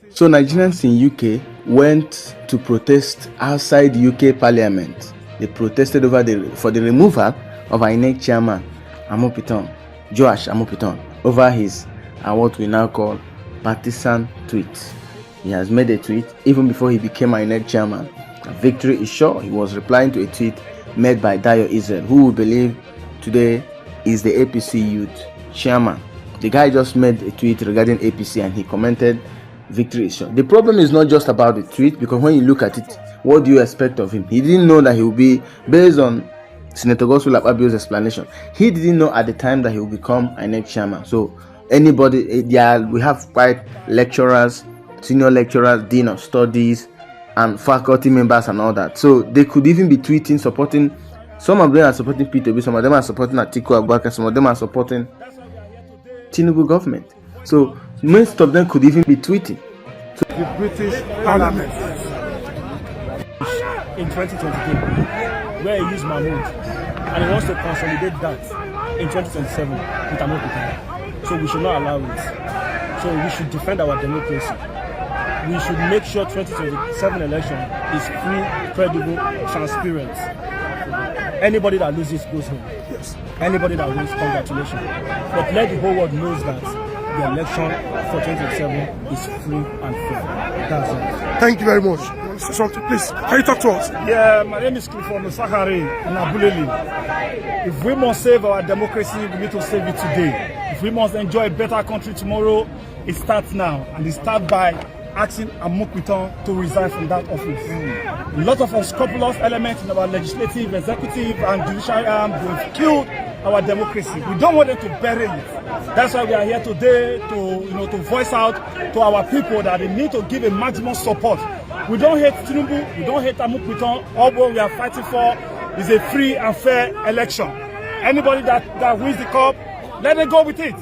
So Nigerians in UK went to protest outside UK Parliament. They protested for the removal of INEC chairman Joash Amupitan over his what we now call partisan tweet. He has made a tweet even before he became INEC chairman. Victory is sure. He was replying to a tweet made by Dayo Israel, who we believe today is the APC youth chairman. The guy just made a tweet regarding APC and he commented, "Victory is sure." The problem is not just about the tweet, because when you look at it, what do you expect of him? He didn't know that he would be, based on Senator Godswill Akpabio's explanation, he didn't know at the time that he would become INEC chairman. So anybody, we have quite lecturers, senior lecturers, dean of studies, and faculty members and all that. So they could even be tweeting, supporting. Some of them are supporting P2B, some of them are supporting Atiku Abubakar, some of them are supporting Tinubu government. So most of them could even be tweeting. So the British Parliament in 2022, where he used Mahmoud, and he wants to consolidate that in 2027 with Amupitan. So we should not allow it. So we should defend our democracy. We should make sure 2027 election is free, credible, transparent. Anybody that loses goes home. Yes. Anybody that wins, congratulations. But let the whole world know that the election for 2027 is free and fair. That's it. Thank you very much. Something, please. Can you talk to us? Yeah, my name is Clifford Musakari in Abuleli. If we must save our democracy, we need to save it today. If we must enjoy a better country tomorrow, it starts now. And it starts by asking Amupitan to resign from that office. A lot of unscrupulous elements in our legislative, executive, and judicial arm will kill our democracy. We don't want them to bury it. That's why we are here today to voice out to our people that they need to give a maximum support. We don't hate Tinubu, we don't hate Amupitan. All what we are fighting for is a free and fair election. Anybody that wins the cup, let them go with it.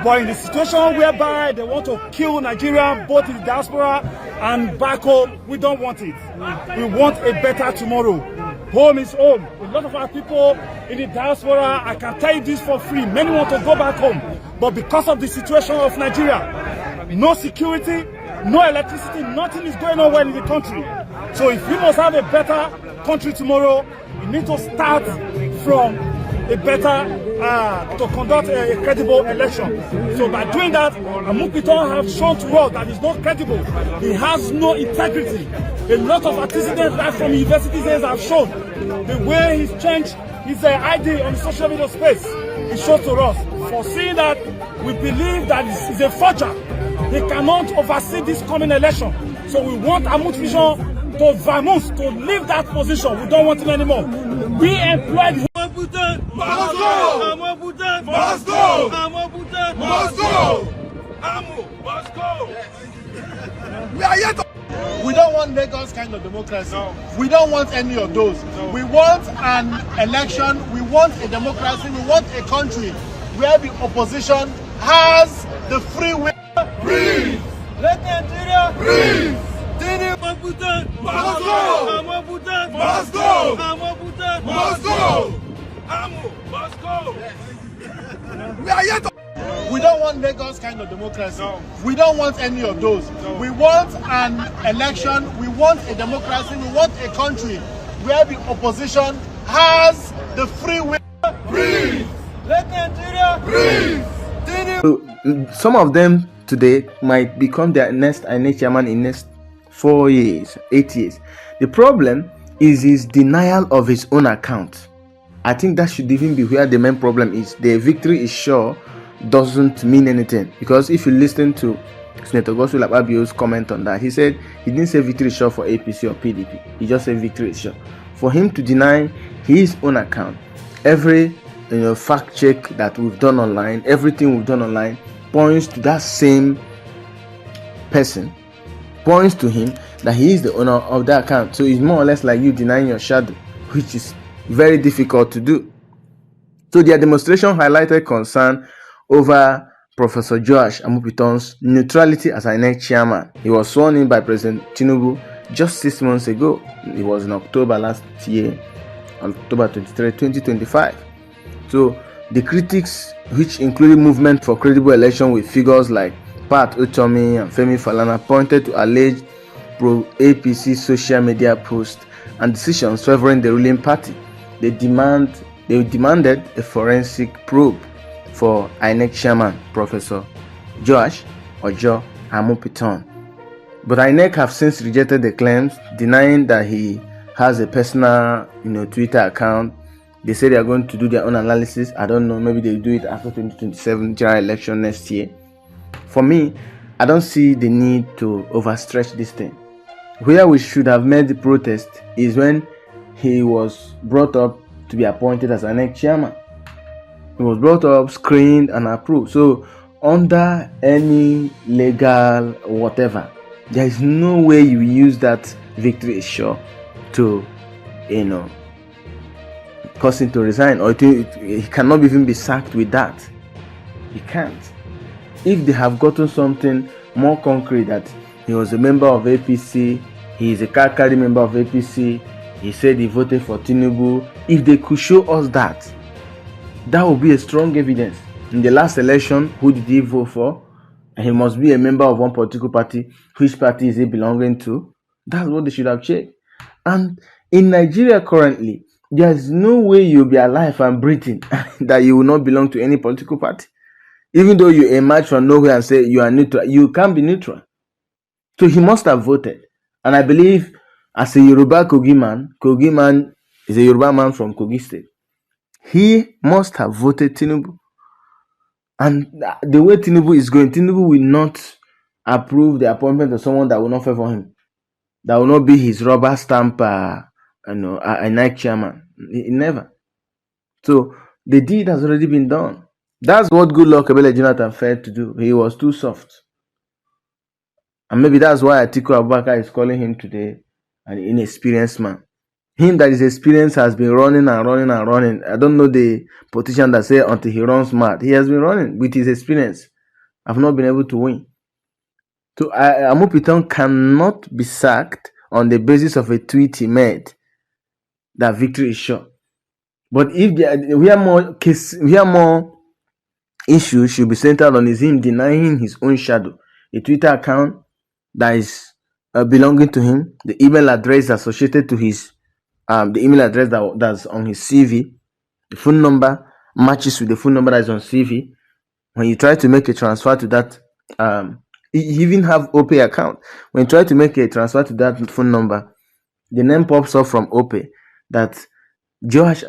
But in the situation whereby they want to kill Nigeria, both in the diaspora and back home, we don't want it. We want a better tomorrow. Home is home. A lot of our people in the diaspora, I can tell you this for free, many want to go back home. But because of the situation of Nigeria, no security, no electricity, nothing is going on well in the country. So if we must have a better country tomorrow, we need to start from a better to conduct a credible election. So by doing that, Amupitan have shown to us that he's not credible. He has no integrity. A lot of antecedents that from universities have shown the way he's changed his ID on the social media space. It shows to us. For seeing that, we believe that he's a forger. He cannot oversee this coming election. So we want Amupitan to vamoose, to leave that position. We don't want him anymore. We employed Amupitan must go! Amupitan must go! Amupitan must go! Amu must go! We are here to... We don't want Lagos kind of democracy. No. We don't want any of those. No. We want an election. We want a democracy. We want a country where the opposition has the free will. Breathe! Let Nigeria breathe! Amupitan must go! Amupitan must go! Amupitan must go! Amu must go! We are here to... We don't want Lagos kind of democracy. No. We don't want any of those. No. We want an election. We want a democracy. We want a country where the opposition has the free will. Breathe! Let Nigeria breathe! Some of them today might become their next INEC chairman in next 4 years, 8 years. The problem is his denial of his own account. I think that should even be where the main problem is. The victory is sure doesn't mean anything, because if you listen to Senator Godswill Akpabio's comment on that, he said he didn't say victory is sure for APC or PDP. He just said victory is sure. For him to deny his own account, every fact check that we've done online, everything we've done online points to that same person, points to him that he is the owner of that account. So it's more or less like you denying your shadow, which is very difficult to do. So their demonstration highlighted concern over Professor Joash Amupitan's neutrality as INEC chairman. He was sworn in by President Tinubu just 6 months ago. It was in October last year, October 23, 2025. So the critics, which included movement for credible election with figures like Pat Utomi and Femi Falana pointed to alleged pro-APC social media posts and decisions favoring the ruling party. They demanded a forensic probe for INEC chairman Professor Joash Ojo Amupitan. But INEC have since rejected the claims, denying that he has a personal, Twitter account. They say they are going to do their own analysis. I don't know, maybe they'll do it after 2027 general election next year. For me, I don't see the need to overstretch this thing. Where we should have made the protest is when he was brought up to be appointed as INEC chairman. He was brought up, screened, and approved. So, under any legal whatever, there is no way you use that victory is sure to, cause him to resign, or he cannot even be sacked with that. He can't. If they have gotten something more concrete, that he was a member of APC, he is a card-carrying member of APC, he said he voted for Tinubu, if they could show us that, that would be a strong evidence. In the last election, who did he vote for? He must be a member of one political party. Which party is he belonging to? That's what they should have checked. And in Nigeria currently, there is no way you'll be alive and breathing that you will not belong to any political party. Even though you emerge from nowhere and say you are neutral, you can't be neutral. So he must have voted. And I believe as a Yoruba Kogi man is a Yoruba man from Kogi State. He must have voted Tinubu. And the way Tinubu is going, Tinubu will not approve the appointment of someone that will not favor him, that will not be his rubber stamp, INEC chairman. Never. So the deed has already been done. That's what Goodluck Ebele Jonathan failed to do. He was too soft. And maybe that's why Atiku Abubakar is calling him today an inexperienced man. Him that is experienced has been running and running and running. I don't know the politician that say until he runs mad. He has been running with his experience. I've not been able to win. So Amupitan cannot be sacked on the basis of a tweet he made that victory is sure. But if we have more issues should be centered on is him denying his own shadow, a Twitter account that is belonging to him, the email address associated to his the email address that's on his CV, the phone number matches with the phone number that is on CV. When you try to make a transfer to that, you even have OPay account. When you try to make a transfer to that phone number, the name pops up from OPay that Joash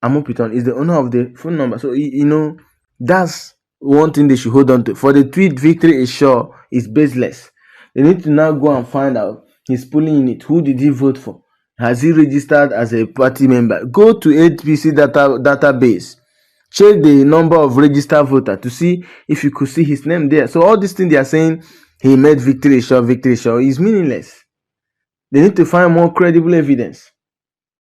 Amupitan is the owner of the phone number. So that's one thing they should hold on to. For the tweet victory is sure is baseless. They need to now go and find out his polling unit. Who did he vote for? Has he registered as a party member? Go to APC database. Check the number of registered voters to see if you could see his name there. So all these things they are saying he made victory sure is meaningless. They need to find more credible evidence.